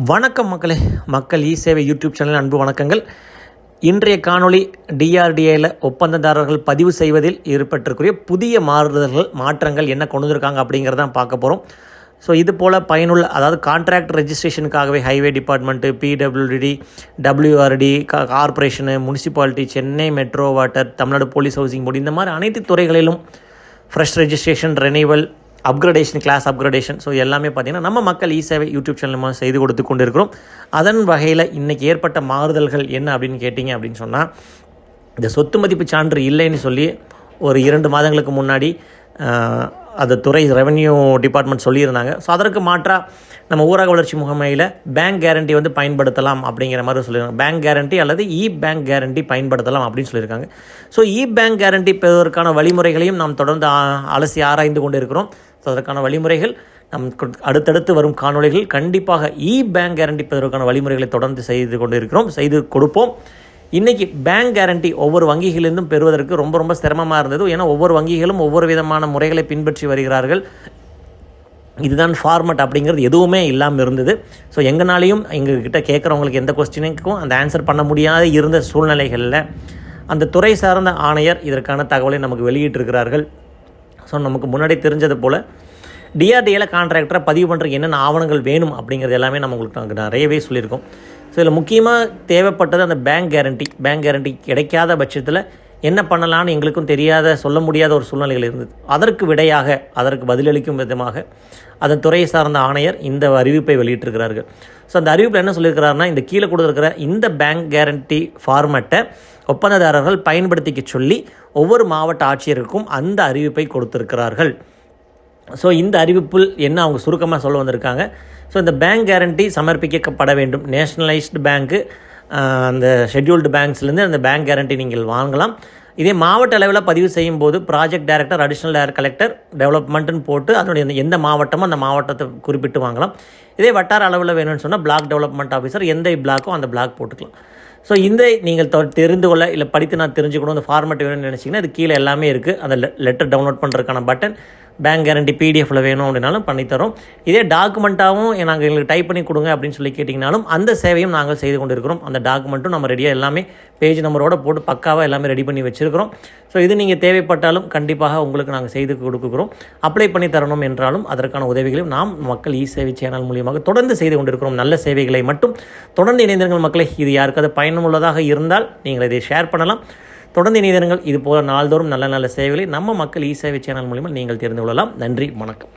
வணக்கம் மக்களே. மக்கள் இ சேவை யூடியூப் சேனல் அன்பு வணக்கங்கள். இன்றைய காணொளி டிஆர்டிஏயில் ஒப்பந்ததாரர்கள் பதிவு செய்வதில் ஏற்பட்டிருக்கிற புதிய மாற்றங்கள் என்ன கொண்டு வந்திருக்காங்க அப்படிங்கிறதான் பார்க்க போகிறோம். ஸோ இது போல் பயனுள்ள, அதாவது கான்ட்ராக்ட் ரெஜிஸ்ட்ரேஷனுக்காகவே highway department, PWD, WRD, corporation, municipality, Chennai metro water, Tamil Nadu police housing board, இந்த மாதிரி அனைத்து துறைகளிலும் fresh registration, renewal, upgradation, class upgradation, so எல்லாமே பார்த்திங்கன்னா நம்ம மக்கள் இ சேவை யூடியூப் சேனல் மூலம் செய்து கொடுத்து கொண்டு இருக்கிறோம். அதன் வகையில் இன்றைக்கி ஏற்பட்ட மாறுதல்கள் என்ன அப்படின்னு கேட்டிங்க அப்படின்னு சொன்னால், இந்த சொத்து மதிப்பு சான்று இல்லைன்னு சொல்லி ஒரு 2 மாதங்களுக்கு முன்னாடி அது துறை ரெவென்யூ டிபார்ட்மெண்ட் சொல்லியிருந்தாங்க. ஸோ அதற்கு மாற்றாக நம்ம ஊரக வளர்ச்சி முகமையில் பேங்க் கேரண்டி பயன்படுத்தலாம் அப்படிங்கிற மாதிரி சொல்லியிருக்காங்க. பேங்க் கேரண்டி அல்லது பேங்க் கேரண்டி பயன்படுத்தலாம் அப்படின்னு சொல்லியிருக்காங்க. ஸோ பேங்க் கேரண்டி பெறுவதற்கான வழிமுறைகளையும் நாம் தொடர்ந்து அலசி ஆராய்ந்து கொண்டு இருக்கிறோம். ஸோ அதற்கான வழிமுறைகள் நம் அடுத்தடுத்து வரும் காணொளிகள் கண்டிப்பாக பேங்க் கேரண்டி பெறுவதற்கான வழிமுறைகளை தொடர்ந்து செய்து கொடுப்போம். இன்றைக்கி பேங்க் கேரண்டி ஒவ்வொரு வங்கிகளிலிருந்தும் பெறுவதற்கு ரொம்ப சிரமமாக இருந்தது. ஏன்னா ஒவ்வொரு வங்கிகளும் ஒவ்வொரு விதமான முறைகளை பின்பற்றி வருகிறார்கள். இதுதான் ஃபார்மட் அப்படிங்கிறது எதுவுமே இல்லாமல் இருந்தது. ஸோ எங்கனாலையும் எங்ககிட்ட கேட்குறவங்களுக்கு எந்த கொஸ்டினுக்கும் அந்த ஆன்சர் பண்ண முடியாத இருந்த சூழ்நிலைகளில் அந்த துறை சார்ந்த ஆணையர் இதற்கான தகவலை நமக்கு வெளியிட்டிருக்கிறார்கள். ஸோ நமக்கு முன்னாடி தெரிஞ்சது போல் டிஆர்டிஏவில் கான்ட்ராக்டரை பதிவு பண்ணுறதுக்கு என்னென்ன ஆவணங்கள் வேணும் அப்படிங்கிறது எல்லாமே நாங்கள் நிறையவே சொல்லியிருக்கோம். ஸோ இதில் முக்கியமாக தேவைப்பட்டது அந்த பேங்க் கேரண்டி கிடைக்காத பட்சத்தில் என்ன பண்ணலான்னு எங்களுக்கும் தெரியாத, சொல்ல முடியாத ஒரு சூழ்நிலைகள் இருந்தது. அதற்கு பதிலளிக்கும் விதமாக அதன் துறையை சார்ந்த ஆணையர் இந்த அறிவிப்பை வெளியிட்டிருக்கிறார்கள். ஸோ அந்த அறிவிப்பில் என்ன சொல்லியிருக்கிறாருன்னா, இந்த கீழே கொடுத்துருக்கிற இந்த பேங்க் கேரண்டி ஃபார்மேட்டை ஒப்பந்ததாரர்கள் பயன்படுத்திக்க சொல்லி ஒவ்வொரு மாவட்ட ஆட்சியருக்கும் அந்த அறிவிப்பை கொடுத்திருக்கிறார்கள். ஸோ இந்த அறிவிப்பில் என்ன அவங்க சுருக்கமாக சொல்ல வந்திருக்காங்க. ஸோ இந்த பேங்க் கேரண்டி சமர்ப்பிக்கப்பட வேண்டும். நேஷ்னலைஸ்டு பேங்க்கு, அந்த ஷெட்யூல்டு பேங்க்ஸ்லேருந்து அந்த பேங்க் கேரண்டி நீங்கள் வாங்கலாம். இதே மாவட்ட அளவில் பதிவு செய்யும் போது ப்ராஜெக்ட் டைரக்டர், அடிஷ்னல் கலெக்டர், டெவலப்மெண்ட்டுன்னு போட்டு அதனுடைய எந்த மாவட்டமோ அந்த மாவட்டத்தை குறிப்பிட்டு வாங்கலாம். இதே வட்டார அளவில் வேணும்னு சொன்னால் பிளாக் டெவலப்மெண்ட் ஆஃபீஸர் எந்த பிளாக்கோ அந்த பிளாக் போட்டுக்கலாம். ஸோ இந்த நீங்கள் தெரிந்து கொள்ள, இல்லை படித்து நான் தெரிஞ்சுக்கணும், அந்த ஃபார்மேட் வேணும்னு நினச்சிங்கன்னா அது கீழே எல்லாமே இருக்குது. அந்த லெட்டர் டவுன்லோட் பண்ணுறதுக்கான பட்டன், பேங்க் கேரண்டி பிடிஎஃப்பில் வேணும் அப்படின்னாலும் பண்ணித்தரோம். இதே டாக்குமெண்ட்டாகவும் நாங்கள் எங்களுக்கு டைப் பண்ணி கொடுங்க அப்படின்னு சொல்லி கேட்டிங்கனாலும் அந்த சேவையும் நாங்கள் செய்து கொண்டு இருக்கிறோம். அந்த டாக்குமெண்ட்டும் நம்ம ரெடியாக எல்லாமே பேஜ் நம்பரோடு போட்டு பக்காவாக எல்லாமே ரெடி பண்ணி வச்சுருக்கிறோம். ஸோ இது நீங்கள் தேவைப்பட்டாலும் கண்டிப்பாக உங்களுக்கு நாங்கள் செய்து கொடுக்குறோம். அப்ளை பண்ணி தரணும் என்றாலும் அதற்கான உதவிகளையும் நாம் மக்கள் இ சேவை சேனல் மூலியமாக தொடர்ந்து செய்து கொண்டிருக்கிறோம். நல்ல சேவைகளை மட்டும் தொடர்ந்து இணைந்திருங்கள் மக்களே. இது யாருக்காவது பயனுள்ளதாக இருந்தால் நீங்கள் இதை ஷேர் பண்ணலாம். தொடர்ந்து இணைந்திருங்கள். இது போல நாள்தோறும் நல்ல சேவைகளை நம்ம மக்கள் இ சேவை சேனல் மூலமாக நீங்கள் தெரிந்து கொள்ளலாம். நன்றி, வணக்கம்.